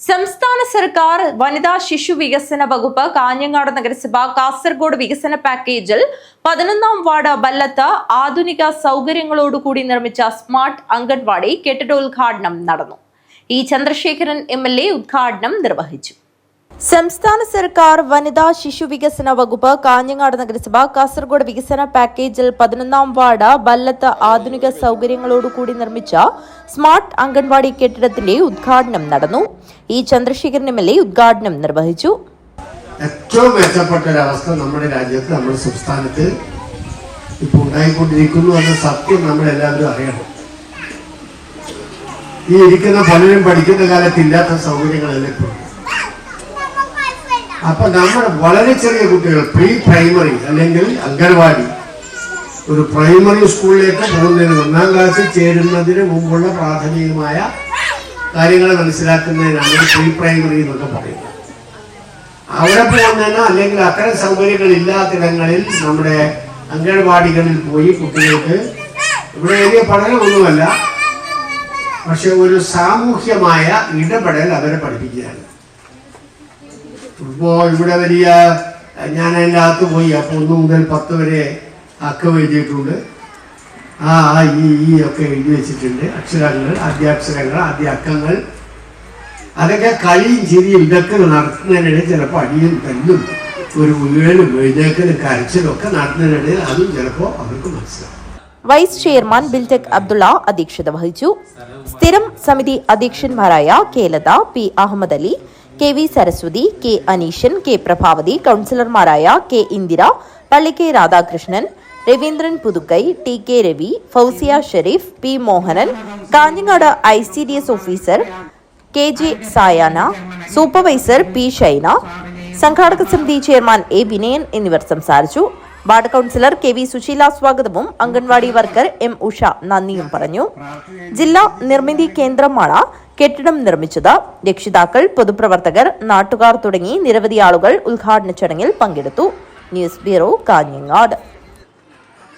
സംസ്ഥാന സർക്കാർ വനിതാ ശിശു വികസന വകുപ്പ് കാഞ്ഞങ്ങാട് നഗരസഭ കാസർഗോഡ് വികസന പാക്കേജിൽ 11ാം വാർഡ് ബല്ലത്ത് ആധുനിക സൗകര്യങ്ങളോടുകൂടി നിർമ്മിച്ച സ്മാർട്ട് അംഗൻവാടി കെട്ടിടോദ്ഘാടനം നടന്നു. ഇ ചന്ദ്രശേഖരൻ MLA ഉദ്ഘാടനം നിർവഹിച്ചു. സംസ്ഥാന സർക്കാർ വനിതാ ശിശു വികസന വകുപ്പ് കാഞ്ഞങ്ങാട് നഗരസഭ കാസർഗോഡ് വികസന പാക്കേജിൽ 11ാം വാർഡ് ബല്ലത്ത് ആധുനിക സൗകര്യങ്ങളോടുകൂടി നിർമ്മിച്ച സ്മാർട്ട് അംഗൻവാടി കെട്ടിടത്തിന്റെ ഉദ്ഘാടനം നടന്നു. ഇ ചന്ദ്രശേഖരൻ MLA ഉദ്ഘാടനം നിർവഹിച്ചു. ഏറ്റവും മെച്ചപ്പെട്ട ഒരവസ്ഥ നമ്മുടെ രാജ്യത്ത്, നമ്മുടെ സംസ്ഥാനത്ത് ഇപ്പോൾ ഉണ്ടായിക്കൊണ്ടിരിക്കുന്നു എന്ന സത്യം നമ്മളെല്ലാവരും അറിയണം. ഈ ഇരിക്കുന്ന പലരും പഠിക്കുന്ന കാലത്ത് ഇല്ലാത്ത സൗകര്യങ്ങളെല്ലാം ഇപ്പോൾ. അപ്പൊ നമ്മുടെ വളരെ ചെറിയ കുട്ടികൾ പ്രീ പ്രൈമറി അല്ലെങ്കിൽ അംഗൻവാടി, ഒരു പ്രൈമറി സ്കൂളിലേക്ക് പോകുന്നതിന് 1ാം ക്ലാസ്സിൽ ചേരുന്നതിന് മുമ്പുള്ള പ്രാഥമികമായ കാര്യങ്ങൾ മനസ്സിലാക്കുന്നതിനാണ് പ്രീ പ്രൈമറി എന്നൊക്കെ പറയുന്നത്. അവിടെ പോകുന്നതിനോ അല്ലെങ്കിൽ അത്തരം സൗകര്യങ്ങൾ ഇല്ലാത്തിടങ്ങളിൽ നമ്മുടെ അംഗൻവാടികളിൽ പോയി കുട്ടികൾക്ക് ഇവിടെ വലിയ പഠനമൊന്നുമല്ല, പക്ഷെ ഒരു സാമൂഹ്യമായ ഇടപെടൽ അവരെ പഠിപ്പിക്കുകയാണ്. ഇപ്പോൾ ഇവിടെ വലിയ ഞാൻ അതിൻ്റെ അകത്ത് പോയി, അപ്പോൾ 1 മുതൽ 10 വരെ അക്കം എഴുതിയിട്ടുണ്ട്. ഈ ഒക്കെ എഴുതി വെച്ചിട്ടുണ്ട്. അക്ഷരങ്ങൾ, ആദ്യാക്ഷരങ്ങൾ, ആദ്യ അക്കങ്ങൾ, അതൊക്കെ കളിയും ചിരിയും ഇതൊക്കെ നടത്തുന്നതിനിടയിൽ ചിലപ്പോൾ അടിയും തല്ലും ഒരു വീഴലും എഴുതേക്കലും കരച്ചിലും ഒക്കെ നടത്തുന്നതിനിടയിൽ അതും ചിലപ്പോൾ അവർക്ക് മനസ്സിലാവും. വൈസ് ചെയർമാൻ ബിൽടെക് അബ്ദുള്ള അധ്യക്ഷത വഹിച്ചു. സ്ഥിരം സമിതി അധ്യക്ഷന്മാരായ K Latha, P Ahammed Ali, KV Saraswathi, K Aneeshan, K Prabhavathi, കൗൺസിലർമാരായ K Indira, Pallikke Radhakrishnan, Raveendran Puthukkai, TK Ravi, Fousiya Shareef, P Mohanan, Kanhangad ICDS officer KJ Sayana, supervisor P Shaina, സംഘാടക സമിതി ചെയർമാൻ A വിനയൻ എന്നിവർ സംസാരിച്ചു. വാർഡ് കൗൺസിലർ KV സുശീല സ്വാഗതവും അംഗൻവാടി വർക്കർ M ഉഷ നന്ദിയും പറഞ്ഞു. ജില്ലാ നിർമ്മിതി കേന്ദ്രമാണ് കെട്ടിടം നിർമ്മിച്ചത്. രക്ഷിതാക്കൾ, പൊതുപ്രവർത്തകർ, നാട്ടുകാർ തുടങ്ങി നിരവധി ആളുകൾ ഉദ്ഘാടന ചടങ്ങിൽ പങ്കെടുത്തു. News bureau, Kanhangad.